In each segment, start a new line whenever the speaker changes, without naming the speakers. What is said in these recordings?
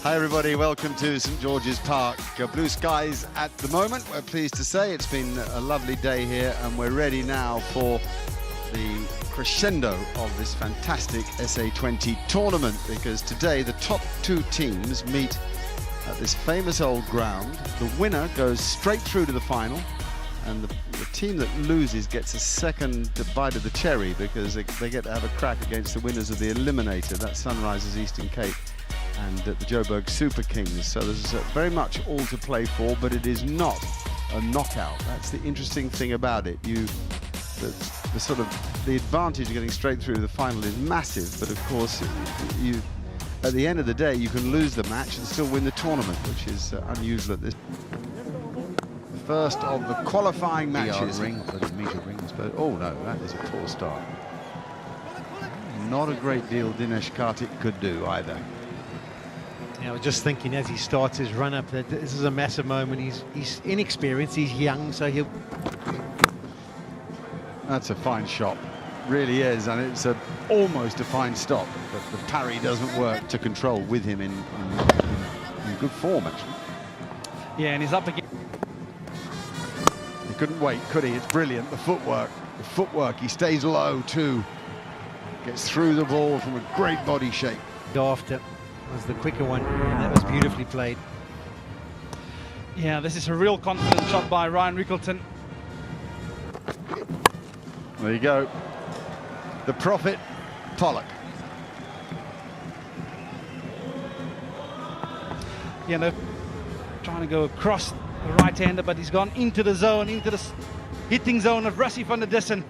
Hi everybody, welcome to St George's Park. Blue skies at the moment, we're pleased to say. It's been a lovely day here and we're ready now for the crescendo of this fantastic SA20 tournament, because today the top two teams meet at this famous old ground. The winner goes straight through to the final, and the team that loses gets a second bite of the cherry, because they get to have a crack against the winners of the Eliminator. That's Sunrisers Eastern Cape and the Joburg Super Kings. So there's very much all to play for, but it is not a knockout. That's the interesting thing about it. The advantage of getting straight through to the final is massive, but of course at the end of the day you can lose the match and still win the tournament, which is unusual at this. First of the qualifying matches. But oh no, that is a poor start. Not a great deal Dinesh Karthik could do either.
Yeah, I was just thinking as he starts his run up that this is a massive moment. He's inexperienced, he's young, so he'll...
That's a fine shot, really is, and it's almost a fine stop, but the parry doesn't work to control with him in good form, actually.
Yeah, and he's up again.
He couldn't wait, could he? It's brilliant, the footwork, he stays low too. Gets through the ball from a great body shape.
After was the quicker one, and that was beautifully played.
Yeah, this is a real confident shot by Ryan Rickleton.
There you go. The prophet, Pollock.
You know, trying to go across the right-hander, but he's gone into the zone, into the hitting zone of Rassie van der Dussen.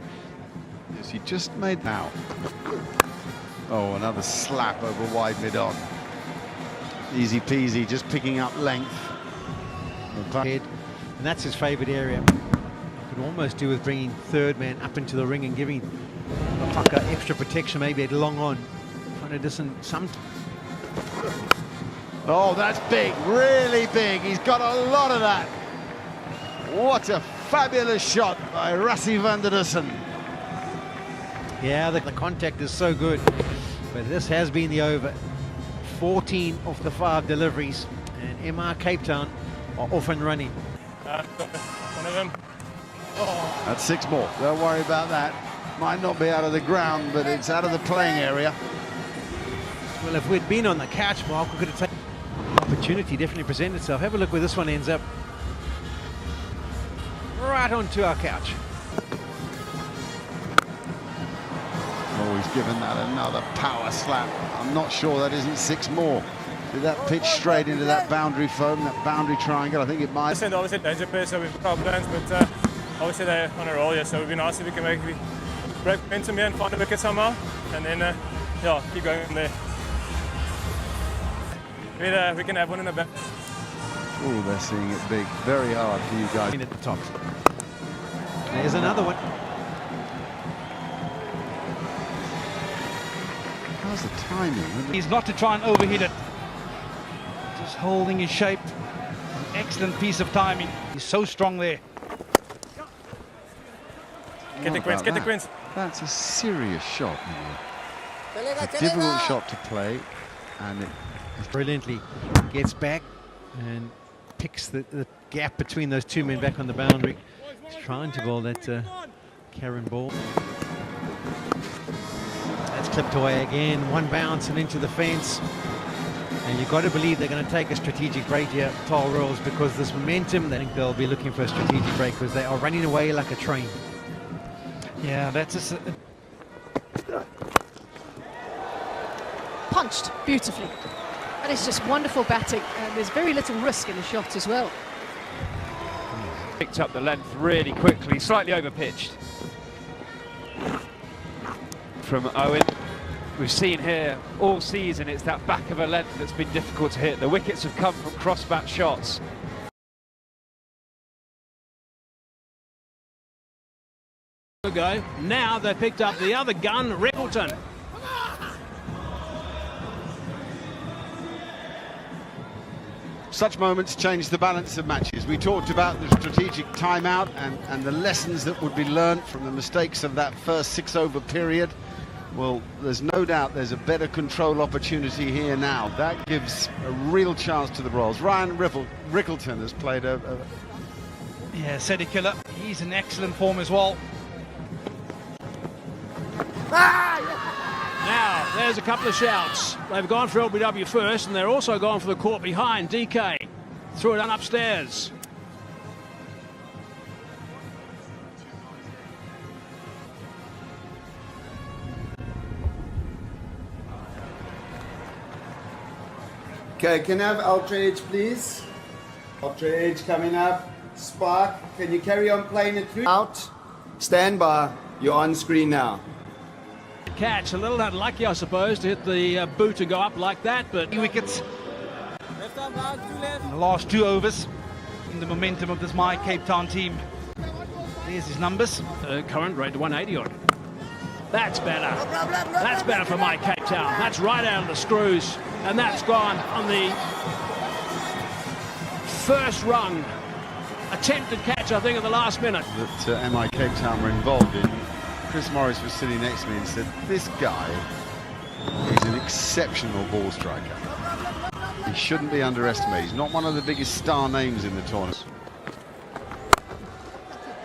Yes, he just made now. Oh, another slap over wide mid-on. Easy peasy, just picking up length.
And that's his favourite area. I could almost do with bringing third man up into the ring and giving Tucker extra protection, maybe at long on. Van der Dussen some...
Oh, that's big, really big. He's got a lot of that. What a fabulous shot by Rassie van der Dussen.
Yeah, the contact is so good, but this has been the over. 14 of the 5 deliveries, and MR Cape Town are off and running.
One of them. Oh.
That's 6 more. Don't worry about that. Might not be out of the ground, but it's out of the playing area.
Well, if we'd been on the couch, Mark, we could have taken opportunity, definitely presented itself. Have a look where this one ends up. Right onto our couch.
Oh, he's given that another power slap. I'm not sure that isn't 6 more. Did that pitch straight into that boundary foam, that boundary triangle? I think it might.
Obviously, danger pair, so we've got plans, but obviously they're on a roll, yeah, so it would be nice if we can maybe break momentum here and find a wicket somehow, and then, yeah, keep going from there. We can have one in the back.
Oh, they're seeing it big. Very hard for you guys.
At the top. There's another one.
How's the timing?
He's not to try and overhit it. Just holding his shape. An excellent piece of timing. He's so strong there.
Get the queens, get the queens.
That's a serious shot. It's a difficult shot to play, and it
Brilliantly gets back and picks the gap between those 2 men back on the boundary. He's trying to bowl that Karen ball. That's clipped away again, 1 bounce and into the fence. And you've got to believe they're going to take a strategic break here, Paarl Royals, because this momentum, I think they'll be looking for a strategic break because they are running away like a train.
Yeah, that's
punched beautifully. And it's just wonderful batting, and there's very little risk in the shot as well.
Picked up the length really quickly, slightly over-pitched from Owen. We've seen here all season it's that back of a length that's been difficult to hit. The wickets have come from cross-bat shots.
Ago. Now they picked up the other gun, Rickleton.
Such moments change the balance of matches. We talked about the strategic timeout and the lessons that would be learnt from the mistakes of that first 6-over period. Well, there's no doubt there's a better control opportunity here now. That gives a real chance to the Royals. Ryan Rickleton has played
Yeah, Sedi Killer, he's in excellent form as well.
Now, there's a couple of shouts. They've gone for LBW first, and they're also gone for the court behind. DK threw it on upstairs.
Okay, can I have outrage, please? Outrage coming up. Spark, can you carry on playing it through? Out. Stand by. You're on screen now.
Catch, a little unlucky, I suppose, to hit the boot and go up like that, but
3 wickets in the last 2 overs in the momentum of this My Cape Town team. There's his numbers.
current rate to 180 odd. That's better. That's better for My Cape Town. That's right out of the screws, and that's gone on the first rung. Attempted catch, I think, at the last minute.
that MI Cape Town were involved in. Chris Morris was sitting next to me and said, this guy is an exceptional ball striker. He shouldn't be underestimated. He's not one of the biggest star names in the tournament.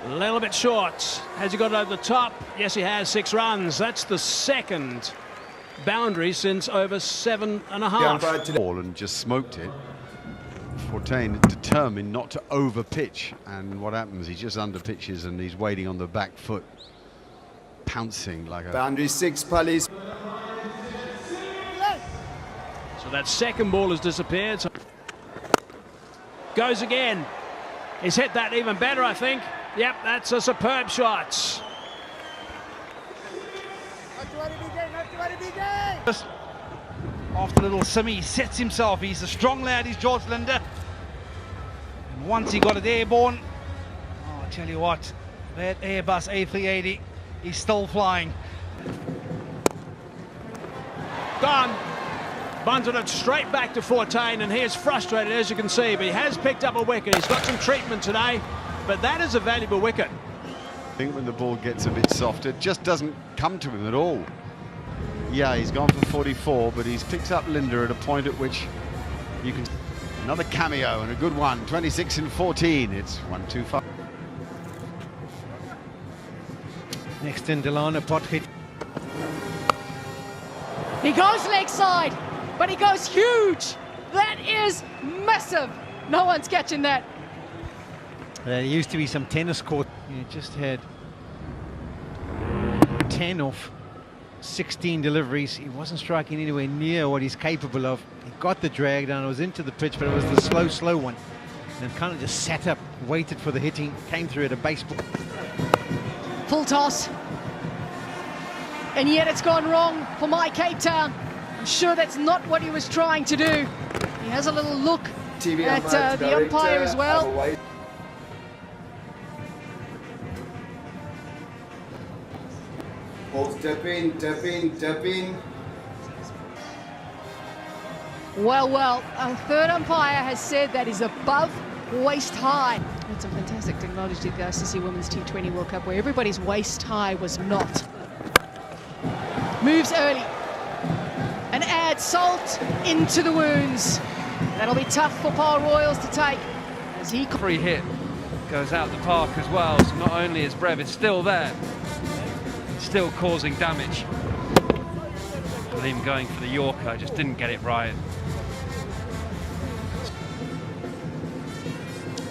A little bit short. Has he got it over the top? Yes, he has. 6 runs. That's the second boundary since over 7.5.
Ball and just smoked it. Fortain determined not to over pitch, and what happens? He just under pitches and he's waiting on the back foot, pouncing like a
Boundary 6, Pulleys.
So that second ball has disappeared. So goes again. He's hit that even better, I think. Yep, that's a superb shot.
Just after a little simmy, he sets himself. He's a strong lad, he's George Linder. And once he got it airborne, oh, I tell you what, that Airbus A380 is still flying.
Gone. Bunted it straight back to Fortain, and he is frustrated, as you can see, but he has picked up a wicket. He's got some treatment today, but that is a valuable wicket.
I think when the ball gets a bit softer, it just doesn't come to him at all. Yeah, he's gone for 44, but he's picked up Linder at a point at which you can... Another cameo and a good one, 26 and 14. It's 1-2-5.
Next in Delano, pot hit.
He goes leg side, but he goes huge. That is massive. No one's catching that.
There used to be some tennis court. You just had 10 off 16 deliveries. He wasn't striking anywhere near what he's capable of. He got the drag down, it was into the pitch, but it was the slow one. And kind of just sat up, waited for the hitting, came through at a baseball.
Full toss. And yet it's gone wrong for My Cape Town. I'm sure that's not what he was trying to do. He has a little look at the umpire as well.
Balls dipping, dipping, dipping.
Well, a third umpire has said that is above waist high. It's a fantastic technology to the ICC Women's T20 World Cup where everybody's waist high was not. Moves early and adds salt into the wounds. That'll be tough for Paarl Royals to take as he...
Free hit goes out the park as well, so not only is Brevis still there, still causing damage. With him going for the Yorker, just didn't get it right.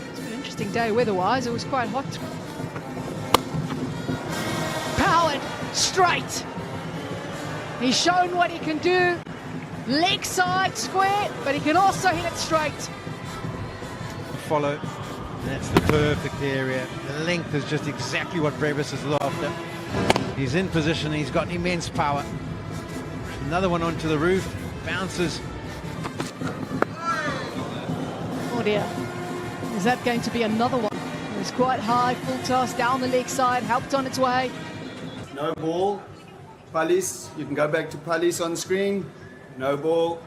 It's been an interesting day weather-wise. It was quite hot. Powered straight. He's shown what he can do. Leg side square, but he can also hit it straight.
Follow. That's the perfect area. The length is just exactly what Brevis is after. He's in position, he's got immense power. Another one onto the roof, bounces.
Oh dear. Is that going to be another one? It was quite high, full toss down the leg side, helped on its way.
No ball. Pulleys, you can go back to Pulleys on screen. No ball.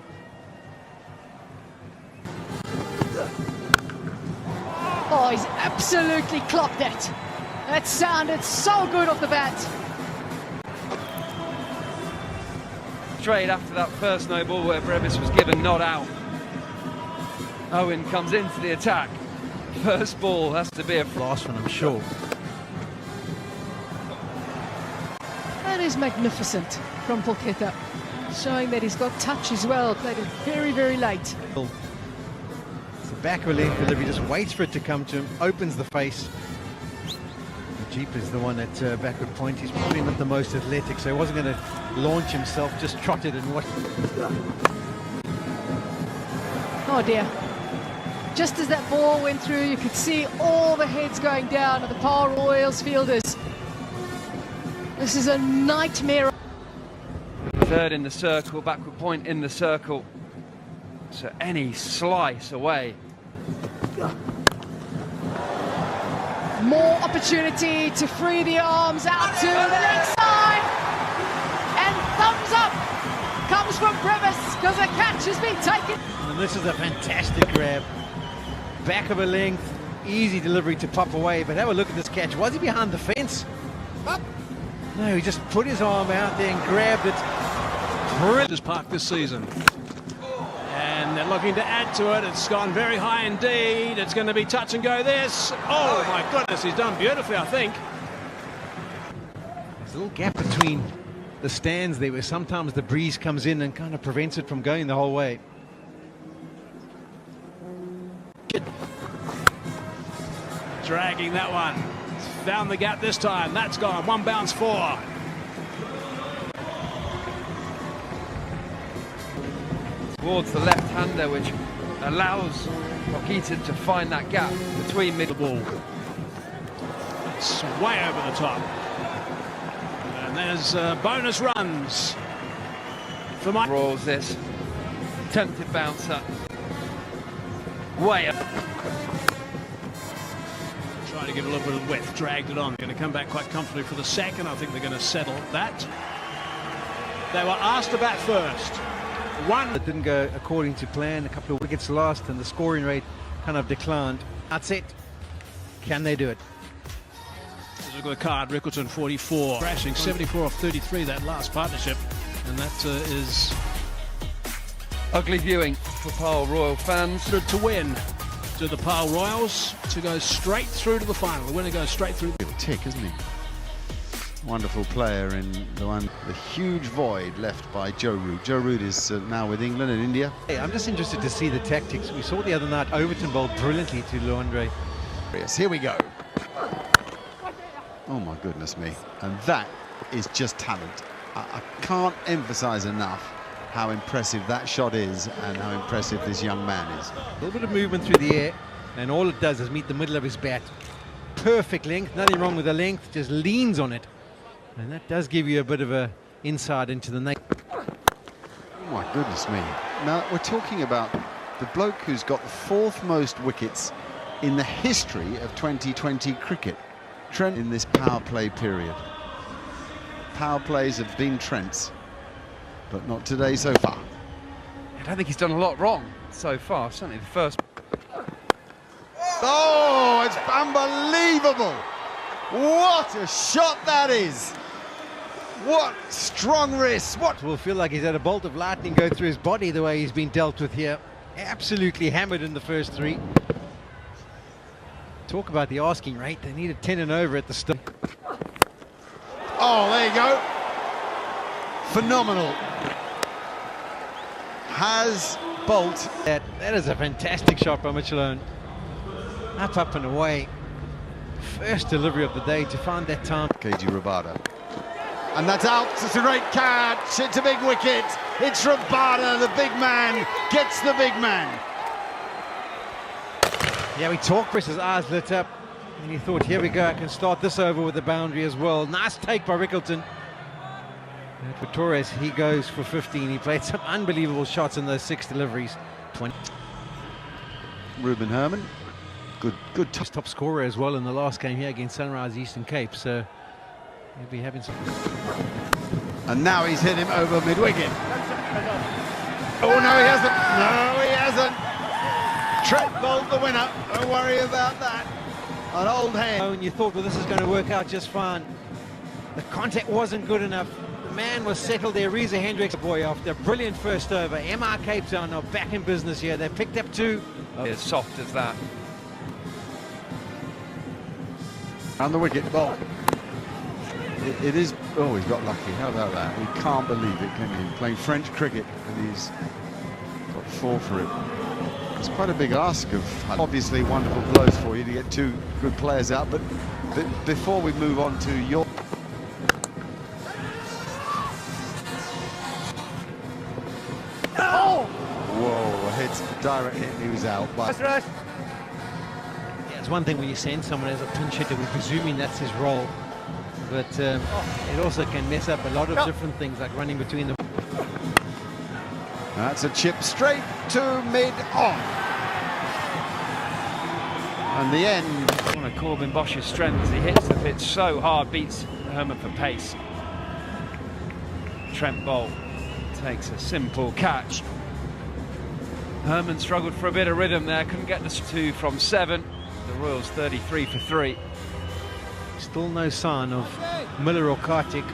Oh, he's absolutely clocked that. That sounded so good off the bat.
straight after that first no ball where Brevis was given not out. Owen comes into the attack. First ball has to be a
Last one, I'm sure.
That is magnificent from Polketa, showing that he's got touch as well. Played it very, very late.
It's the back of a length delivery, just waits for it to come to him, opens the face. Jeep is the one at backward point. He's probably not the most athletic, so he wasn't going to launch himself, just trotted and what.
Oh dear. Just as that ball went through, you could see all the heads going down of the Paarl Royals fielders. This is a nightmare.
Third in the circle, backward point in the circle. So any slice away.
More opportunity to free the arms out to the leg side. And thumbs up comes from Brevis because a catch has been taken.
And this is a fantastic grab. Back of a length, easy delivery to pop away, but have a look at this catch. Was he behind the fence? No, he just put his arm out there and grabbed it.
Brilliant park this season. And they're looking to add to it. It's gone very high indeed. It's going to be touch and go this. Oh my goodness, he's done beautifully, I think.
There's a little gap between the stands there where sometimes the breeze comes in and kind of prevents it from going the whole way.
Dragging that one. Found the gap this time. That's gone. One bounce four.
Towards the left-hander, which allows Polketa to find that gap between mid.
The ball. It's way over the top. And there's bonus runs for Mike.
Royals this. Tempted bouncer. Way up.
Trying to give a little bit of width, dragged it on. Going to come back quite comfortably for the second. I think they're going to settle that. They were asked about first. One.
It didn't go according to plan. A couple of wickets lost and the scoring rate kind of declined. That's it. Can they do it?
Look at the card. Rickleton 44. Crashing 74 off 33, that last partnership. And that is
Ugly viewing for Paarl Royal fans.
to win. To the Paarl Royals to go straight through to the final. The winner goes straight through.
Real tick, isn't he? Wonderful player in the huge void left by Joe Root. Joe Root is now with England and India.
Hey, I'm just interested to see the tactics. We saw the other night Overton bowled brilliantly to Luandre.
Yes, here we go. Oh my goodness me. And that is just talent. I can't emphasize enough how impressive that shot is and how impressive this young man is.
A little bit of movement through the air, and all it does is meet the middle of his bat. Perfect length, nothing wrong with the length, just leans on it. And that does give you a bit of a insight into the nature.
Oh my goodness me. Now we're talking about the bloke who's got the 4th most wickets in the history of 2020 cricket. Trent in this power play period. Power plays have been Trent's, but not today so far.
I don't think he's done a lot wrong so far, certainly the first.
Oh, it's unbelievable! What a shot that is! What strong wrist! What?
Will feel like he's had a bolt of lightning go through his body the way he's been dealt with here. Absolutely hammered in the first 3. Talk about the asking rate. They needed 10 and over at the start.
Oh, there you go. Phenomenal. Has Bolt.
That is a fantastic shot by Mitchell Owen. Up and away. First delivery of the day to find that time.
KG Rabada. And that's out. It's a great catch. It's a big wicket. It's Rabada. The big man gets the big man.
Yeah, we talked. Chris's eyes lit up. And he thought, here we go. I can start this over with the boundary as well. Nice take by Rickleton. And for Torres, he goes for 15. He played some unbelievable shots in those 6 deliveries. 20.
Ruben Herman. Good
Top scorer as well in the last game here against Sunrise Eastern Cape, so he'll be having some.
And now he's hit him over mid-wicket. Oh, no, he hasn't. No, he hasn't. Trent Bolt the winner. Don't worry about that. An old hand.
And you thought, well, this is going to work out just fine. The contact wasn't good enough. The man was settled there. Reza Hendricks, boy, after a brilliant first over. MI Cape Town are back in business here. They picked up 2.
As soft as that.
And the wicket ball. It is. Oh, he's got lucky. How about that? We can't believe it, can you? Playing French cricket, and he's got 4 for it. It's quite a big ask of. Obviously, wonderful blows for you to get 2 good players out. But before we move on to your.
Oh!
Whoa! Hits direct hit. He was out. But
Yeah, it's one thing when you send someone as a pinch hitter, we're presuming that's his role. But it also can mess up a lot of different things, like running between them.
that's a chip straight to mid-on. And the end.
One of Corbin Bosch's strengths, he hits the pitch so hard, beats Herman for pace. Trent Bolt takes a simple catch. Herman struggled for a bit of rhythm there, couldn't get the 2 from 7. The Royals 33 for 3.
Still no sign of Miller or Kartik.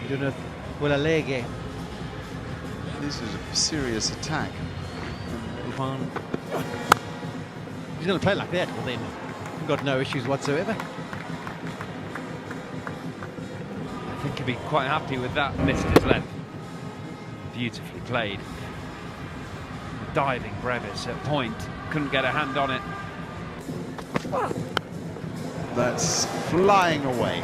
Wilalege.
This is a serious attack.
He's going to play like that, well then, he's got no issues whatsoever.
I think he'd be quite happy with that. Missed his length. Beautifully played. Diving Brevis at point. Couldn't get a hand on it.
That's flying away.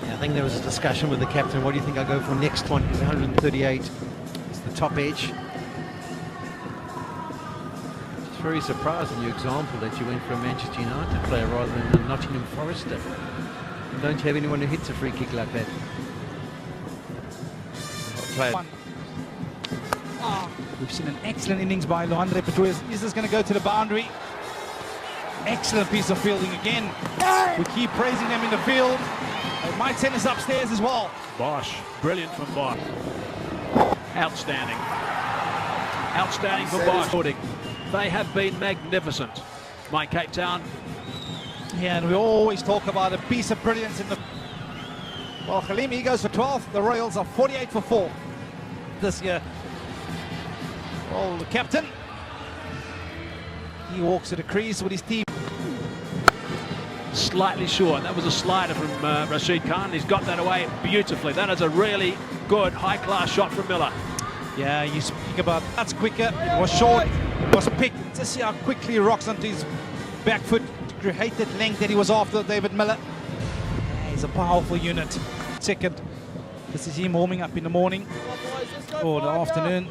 Yeah, I think there was a discussion with the captain. What do you think I'll go for next one? He's 138. It's the top edge. Just very surprised in your example that you went for a Manchester United player rather than a Nottingham Forester. You don't have anyone who hits a free kick like that.
We've seen an excellent innings by Lohandre Petruis. Is this going to go to the boundary? Excellent piece of fielding again. We keep praising them in the field. They might send us upstairs as well.
Bosch, brilliant from Bosch. Outstanding. Outstanding from Bosch. They have been magnificent. My Cape Town.
Yeah, and we always talk about a piece of brilliance in the... Well, Khalimi goes for 12. The Royals are 48 for 4 this year. Well, the captain, he walks to the crease with his team.
Slightly short. That was a slider from Rashid Khan. He's got that away beautifully. That is a really good, high-class shot from Miller.
Yeah, you speak about that's quicker. It was short. It was picked. Just see how quickly he rocks onto his back foot. Hate that length that he was after, David Miller. Yeah, he's a powerful unit. Second, this is him warming up in the morning or the afternoon.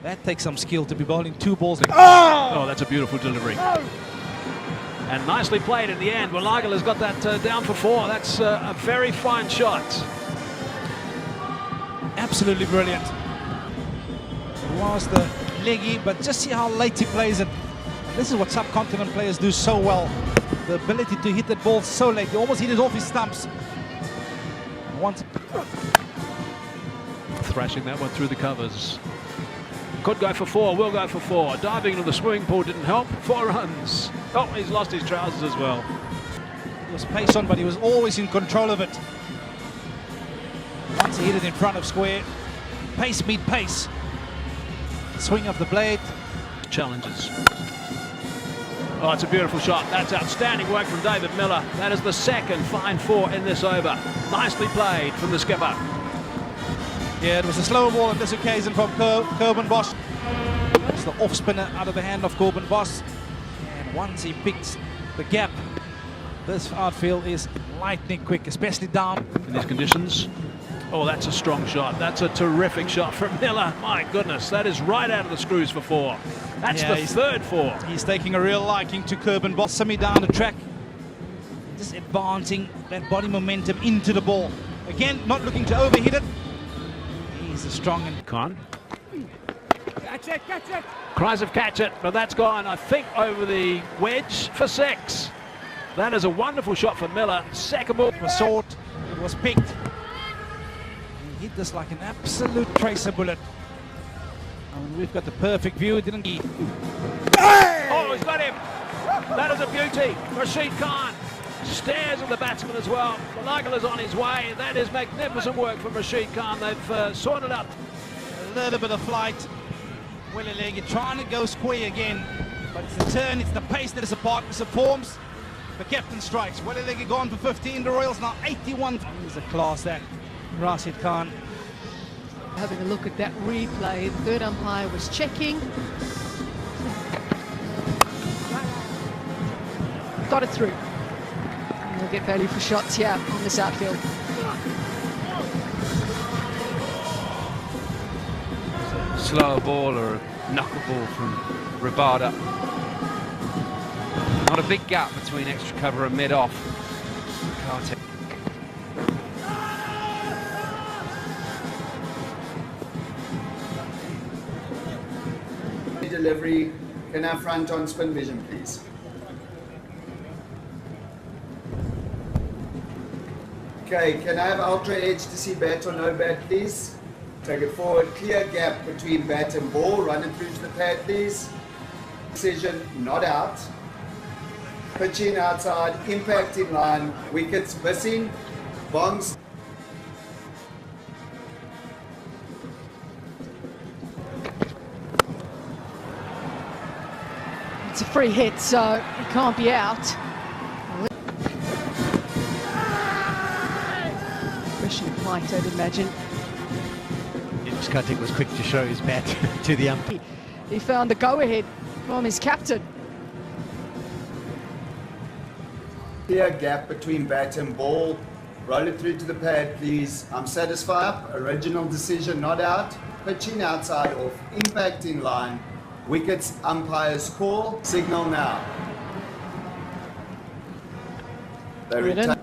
That takes some skill to be bowling 2 balls.
Oh, that's a beautiful delivery. And nicely played in the end. Wilalege has got that down for 4. That's a very fine shot.
Absolutely brilliant. It was the leggy, but just see how late he plays it. This is what subcontinent players do so well. The ability to hit that ball so late. He almost hit it off his stumps. Once
Thrashing that one through the covers. Could go for 4, will go for 4. Diving into the swimming pool didn't help. 4 runs. Oh, he's lost his trousers as well.
He was pace on, but he was always in control of it. Once he hit it in front of square, pace beat pace. Swing of the blade.
Challenges. Oh, it's a beautiful shot. That's outstanding work from David Miller. That is the second fine 4 in this over. Nicely played from the skipper.
Yeah, it was a slower ball on this occasion from Corbin Bosch. It's the off spinner out of the hand of Corbin Bosch. And once he picks the gap, this outfield is lightning quick, especially down
in these conditions. Oh, that's a strong shot. That's a terrific shot from Miller. My goodness, that is right out of the screws for 4. That's the third 4.
He's taking a real liking to Corbin Bosch. Semi down the track, just advancing that body momentum into the ball. Again, not looking to overhit it. He's a strong and
Khan. Catch it, catch it. Cries of catch it, but that's gone, I think, over the wedge for 6. That is a wonderful shot for Miller. Second ball.
It was sought, it was picked. He hit this like an absolute tracer bullet. And we've got the perfect view, didn't he?
Oh, he's got him. That is a beauty. Rashid Khan. Stares at the batsman as well. Malagala's on his way. That is magnificent work from Rashid Khan. They've sorted out.
A little bit of flight. Willilegi trying to go square again, but it's the turn, it's the pace that is a partnership forms. The captain strikes. Willilegi gone for 15. The Royals now 81. He's a class act. Rashid Khan.
Having a look at that replay, the third umpire was checking. Got it through. And we'll get value for shots here on this outfield.
Slower ball or a knuckleball from Rabada. Not a big gap between extra cover and mid-off. Carter.
Delivery. Can I have front on spin vision, please? Okay, can I have ultra edge to see bat or no bat, please? Take it forward, clear gap between bat and ball, run it through to the pad, please. Decision, not out. Pitching outside, impact in line, wickets missing, bongs.
It's a free hit, so it can't be out. Question might, I'd imagine.
Skatic was quick to show his bat to the umpire.
He found the go-ahead from his captain.
Clear gap between bat and ball. Roll it through to the pad, please. I'm satisfied. Original decision, not out. Pitching outside off. Impact in line. Wickets, umpire's call. Signal now. They return.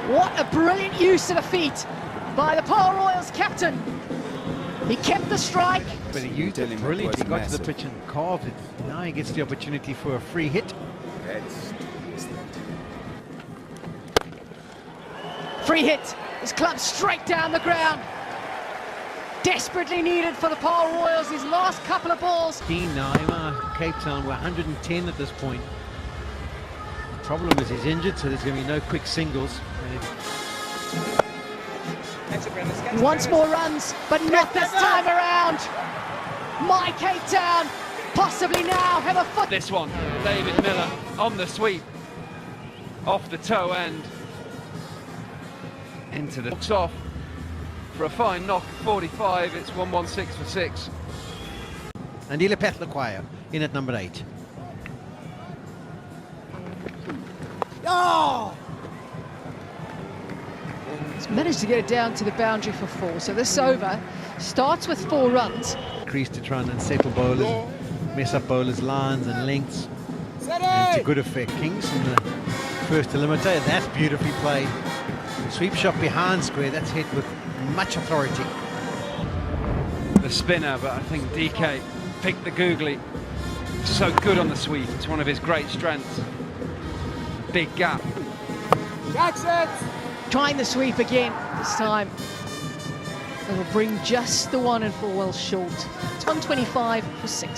What a brilliant use of the feet by the Paarl Royals captain. He kept the strike.
But he used it brilliantly. He got to the pitch and carved it. Now he gets the opportunity for a free hit.
Free hit. His club straight down the ground. Desperately needed for the Paarl Royals. His last couple of balls.
Now, Cape Town were 110 at this point. The problem is he's injured, so there's going to be no quick singles.
He wants more runs, but not this time around. My Cape Town possibly now have a foot.
This one, David Miller on the sweep. Off the toe end. Into the box off. For a fine knock, 45, it's 116 for 6.
And Ilapeth Lakwaya in at number 8.
Oh! He's managed to get it down to the boundary for 4. So this over starts with 4 runs.
Crease to try and unsettle bowlers, mess up bowlers' lines and lengths. And to good effect. Kings in the first eliminator. That's beautifully played. Sweep shot behind square. That's hit with much authority.
The spinner, but I think DK picked the googly. So good on the sweep. It's one of his great strengths. Big gap.
Jackson! Trying the sweep again. This time it'll bring just the 1 and 4 well short. It's 125 for 6.